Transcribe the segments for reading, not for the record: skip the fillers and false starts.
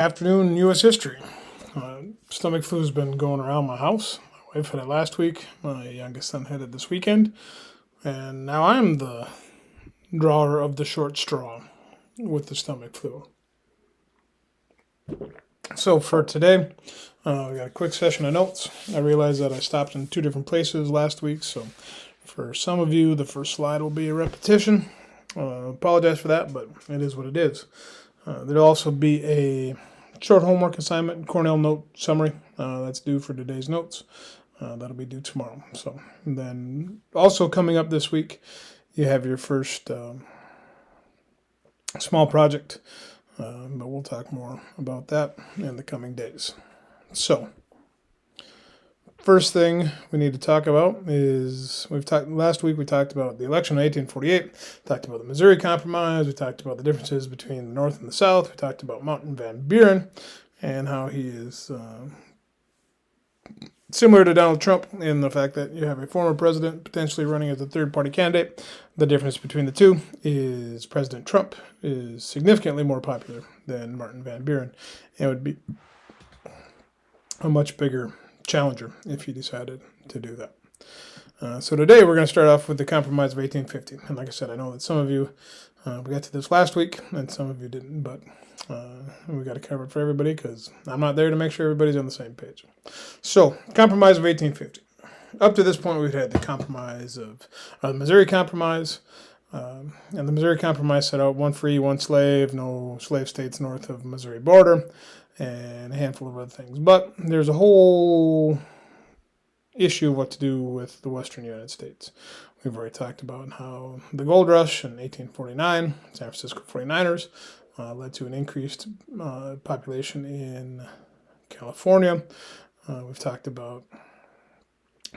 Afternoon, U.S. history. Stomach flu has been going around my house. My wife had it last week. My youngest son had it this weekend. And now I'm the drawer of the short straw with the stomach flu. So for today, we got a quick session of notes. I realized that I stopped in two different places last week. So for some of you, the first slide will be a repetition. Apologize for that, but it is what it is. There'll also be a short homework assignment, Cornell note summary. That's due for today's notes. That'll be due tomorrow. So then also coming up this week, you have your first small project, but we'll talk more about that in the coming days. So first thing we need to talk about is last week we talked about the election of 1848, talked about the Missouri Compromise, we talked about the differences between the North and the South, we talked about Martin Van Buren and how he is similar to Donald Trump in the fact that you have a former president potentially running as a third-party candidate. The difference between the two is President Trump is significantly more popular than Martin Van Buren and would be a much bigger challenger if he decided to do that. So today we're going to start off with the Compromise of 1850. And like I said, I know that some of you, we got to this last week and some of you didn't, but we got to cover it for everybody because I'm not there to make sure everybody's on the same page. So, Compromise of 1850. Up to this point, we've had the Compromise of the Missouri Compromise. And the Missouri Compromise set out one free, one slave, no slave states north of Missouri border, and a handful of other things. But there's a whole issue of what to do with the western United States. We've already talked about how the gold rush in 1849, San Francisco 49ers, led to an increased population in California. We've talked about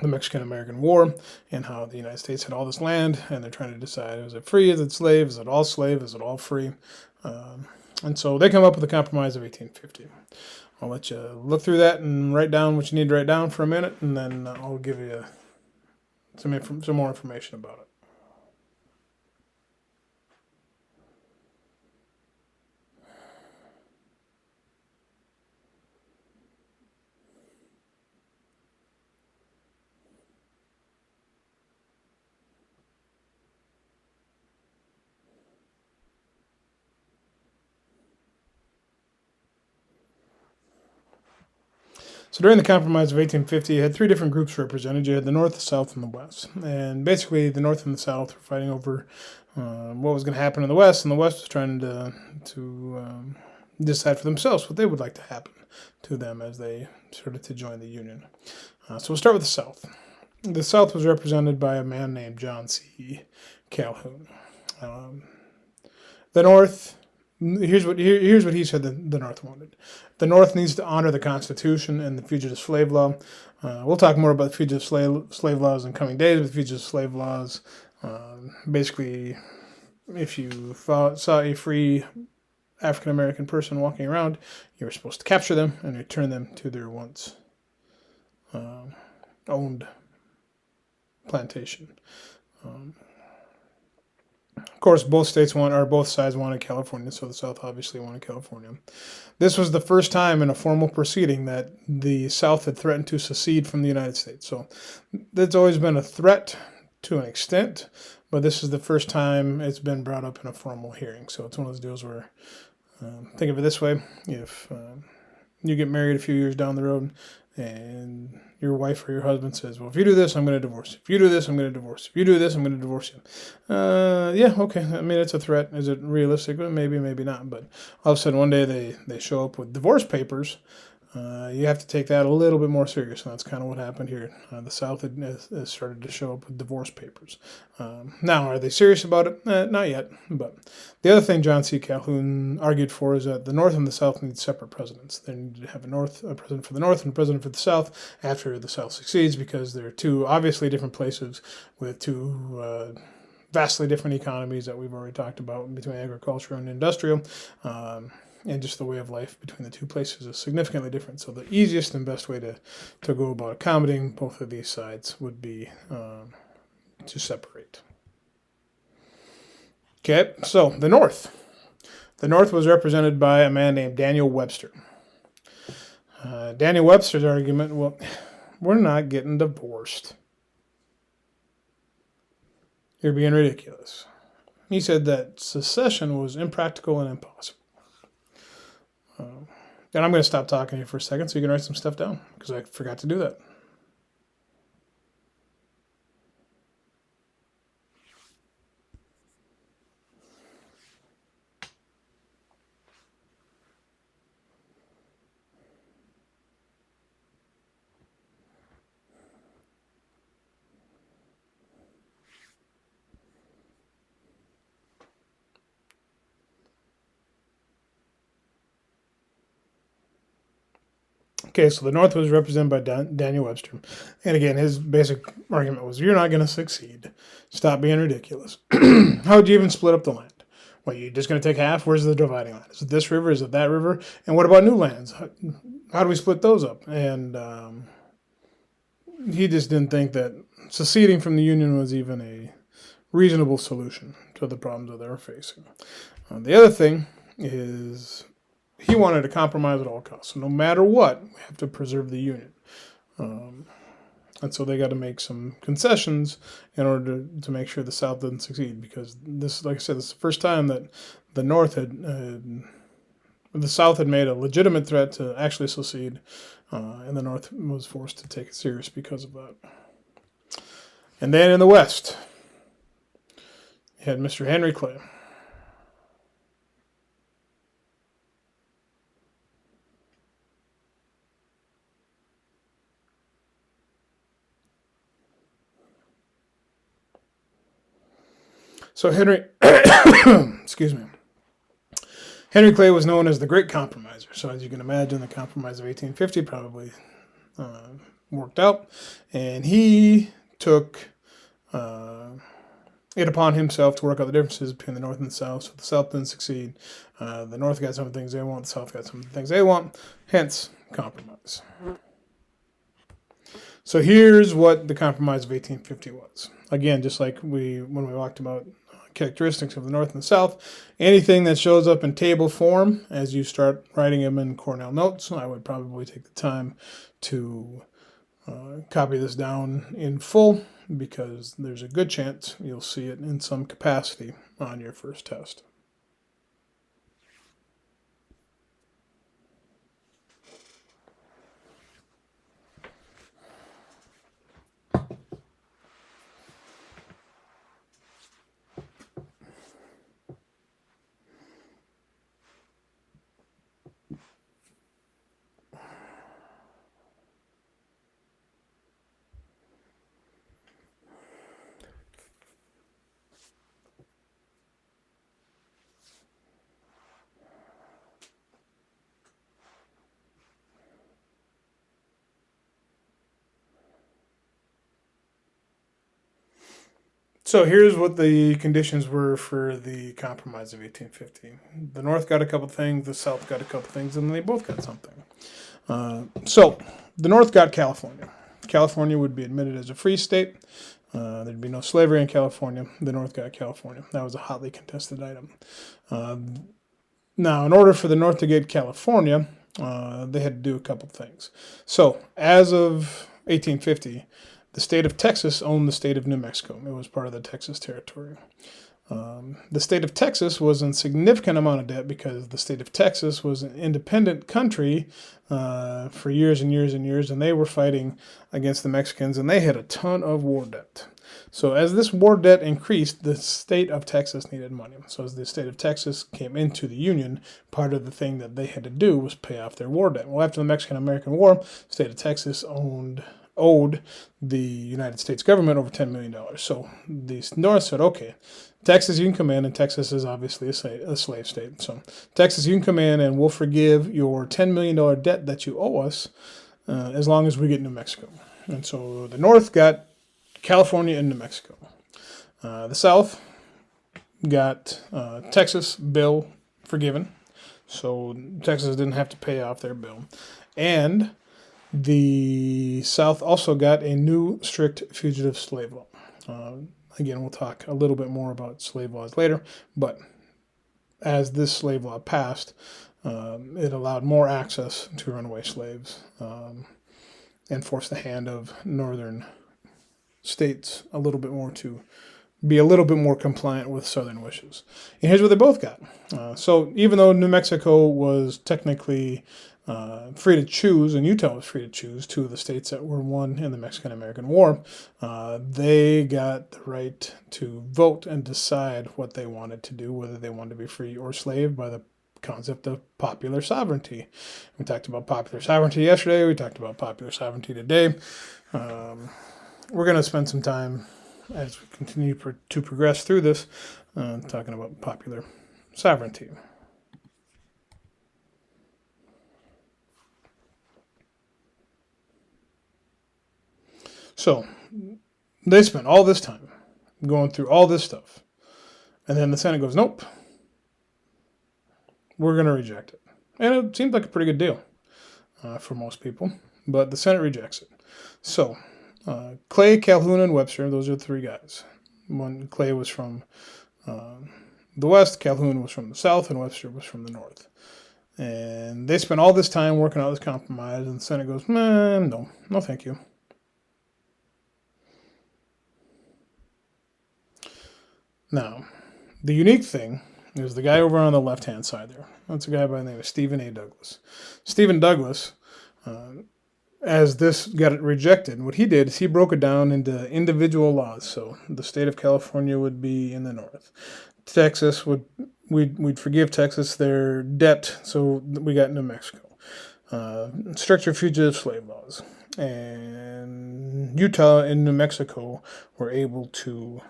the Mexican-American War and how the United States had all this land and they're trying to decide, is it free, is it slave, is it all free? And so they come up with the Compromise of 1850. I'll let you look through that and write down what you need to write down for a minute, and then I'll give you some more information about it. So during the Compromise of 1850, you had three different groups represented. You had the North, the South, and the West. And basically, the North and the South were fighting over what was going to happen in the West, and the West was trying to decide for themselves what they would like to happen to them as they started to join the Union. So we'll start with the South. The South was represented by a man named John C. Calhoun. The North... Here's what he said the North wanted. The North needs to honor the Constitution and the fugitive slave law. We'll talk more about the fugitive slave laws in coming days. With fugitive slave laws, basically, if you saw a free African American person walking around, you were supposed to capture them and return them to their once owned plantation. Of course, both sides wanted California, so the South obviously wanted California. This was the first time in a formal proceeding that the South had threatened to secede from the United States. So that's always been a threat to an extent, but this is the first time it's been brought up in a formal hearing. So it's one of those deals where, think of it this way, if you get married a few years down the road and your wife or your husband says, well, if you do this, I'm going to divorce you. If you do this, I'm going to divorce you. If you do this, I'm going to divorce you. Yeah, okay. I mean, it's a threat. Is it realistic? Well, maybe, maybe not. But all of a sudden, one day they show up with divorce papers. You have to take that a little bit more serious, and that's kind of what happened here. The South has started to show up with divorce papers. Now, are they serious about it? Not yet. But the other thing John C. Calhoun argued for is that the North and the South need separate presidents. They need to have a president for the North and a president for the South after the South succeeds, because they're two obviously different places with two vastly different economies that we've already talked about between agriculture and industrial. And just the way of life between the two places is significantly different. So the easiest and best way to go about accommodating both of these sides would be to separate. Okay, so the North. The North was represented by a man named Daniel Webster. Daniel Webster's argument, well, we're not getting divorced. You're being ridiculous. He said that secession was impractical and impossible. And I'm going to stop talking here for a second so you can write some stuff down, because I forgot to do that. Okay, so the North was represented by Daniel Webster. And again, his basic argument was, you're not going to succeed. Stop being ridiculous. How would you even split up the land? What, you just going to take half? Where's the dividing line? Is it this river? Is it that river? And what about new lands? How do we split those up? And he just didn't think that seceding from the Union was even a reasonable solution to the problems that they were facing. The other thing is, he wanted to compromise at all costs. So no matter what, we have to preserve the Union. And so they got to make some concessions in order to make sure the South didn't succeed. Because this, like I said, this is the first time that the North the South had made a legitimate threat to actually secede. And the North was forced to take it serious because of that. And then in the West, you had Mr. Henry Clay. So Henry, excuse me, Henry Clay was known as the Great Compromiser. So as you can imagine, the Compromise of 1850 probably worked out, and he took it upon himself to work out the differences between the North and the South. So the South didn't succeed. The North got some of the things they want. The South got some of the things they want. Hence, compromise. So here's what the Compromise of 1850 was. Again, just like when we talked about characteristics of the North and the South, anything that shows up in table form, as you start writing them in Cornell notes, I would probably take the time to copy this down in full, because there's a good chance you'll see it in some capacity on your first test. So here's what the conditions were for the Compromise of 1850. The North got a couple things, the South got a couple things, and they both got something. So the North got California. California would be admitted as a free state. There'd be no slavery in California. The North got California. That was a hotly contested item. Now, in order for the North to get California, they had to do a couple things. So as of 1850, the state of Texas owned the state of New Mexico. It was part of the Texas territory. The state of Texas was in significant amount of debt because the state of Texas was an independent country for years and years and years, and they were fighting against the Mexicans, and they had a ton of war debt. So as this war debt increased, the state of Texas needed money. So as the state of Texas came into the Union, part of the thing that they had to do was pay off their war debt. Well, after the Mexican-American War, the state of Texas owed the United States government over $10 million. So the North said, okay, Texas, you can come in, and Texas is obviously a slave state. So Texas, you can come in, and we'll forgive your $10 million debt that you owe us as long as we get New Mexico. And so the North got California and New Mexico. The South got Texas bill forgiven. So Texas didn't have to pay off their bill. And the South also got a new strict fugitive slave law. Again, we'll talk a little bit more about slave laws later, but as this slave law passed, it allowed more access to runaway slaves and forced the hand of northern states a little bit more to be a little bit more compliant with southern wishes. And here's what they both got. So even though New Mexico was technically free to choose, and Utah was free to choose, two of the states that were won in the Mexican-American War, they got the right to vote and decide what they wanted to do, whether they wanted to be free or slave, by the concept of popular sovereignty. We talked about popular sovereignty yesterday. We talked about popular sovereignty today. We're going to spend some time as we continue to progress through this, talking about popular sovereignty. So they spent all this time going through all this stuff, and then the Senate goes, nope, we're going to reject it. And it seemed like a pretty good deal for most people, but the Senate rejects it. So Clay, Calhoun, and Webster, those are the three guys. Clay was from the West, Calhoun was from the South, and Webster was from the North. And they spent all this time working out this compromise, and the Senate goes, no thank you. Now, the unique thing is the guy over on the left-hand side there. That's a guy by the name of Stephen A. Douglas. Stephen Douglas, as this got rejected, what he did is he broke it down into individual laws. So the state of California would be in the north. Texas we'd forgive Texas their debt, so we got New Mexico. Structured fugitive slave laws. And Utah and New Mexico were able to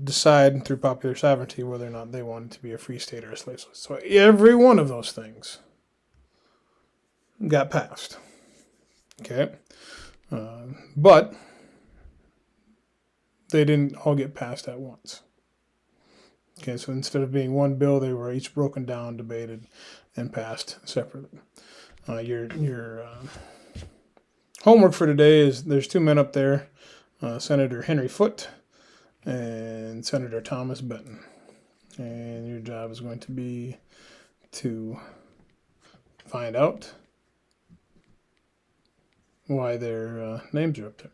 decide through popular sovereignty whether or not they wanted to be a free state or a slave state. So every one of those things got passed. Okay? But they didn't all get passed at once. Okay, so instead of being one bill, they were each broken down, debated, and passed separately. Your homework for today is there's two men up there, Senator Henry Foote and Senator Thomas Benton. And your job is going to be to find out why their names are up there.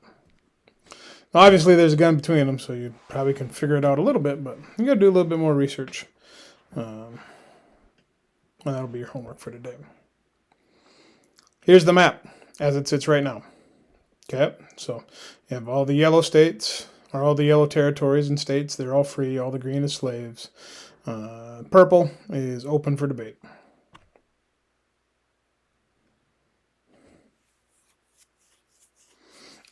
Now, obviously, there's a gun between them, so you probably can figure it out a little bit, but you got to do a little bit more research. And that'll be your homework for today. Here's the map as it sits right now. Okay, so you have all the yellow states, or all the yellow territories and states. They're all free. All the green is slaves. Purple is open for debate.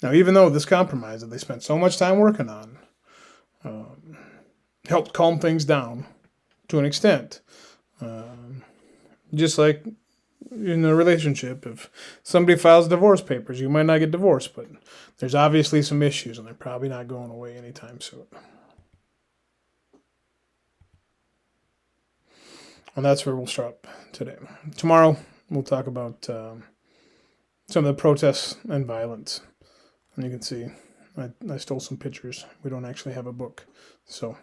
Now, even though this compromise that they spent so much time working on helped calm things down to an extent, just like in a relationship, if somebody files divorce papers, you might not get divorced, but there's obviously some issues, and they're probably not going away anytime soon. And that's where we'll stop today. Tomorrow, we'll talk about some of the protests and violence. And you can see I stole some pictures. We don't actually have a book, so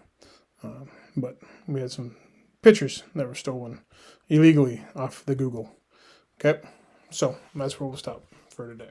but we had some pictures that were stolen illegally off the Google. Okay, so that's where we'll stop for today.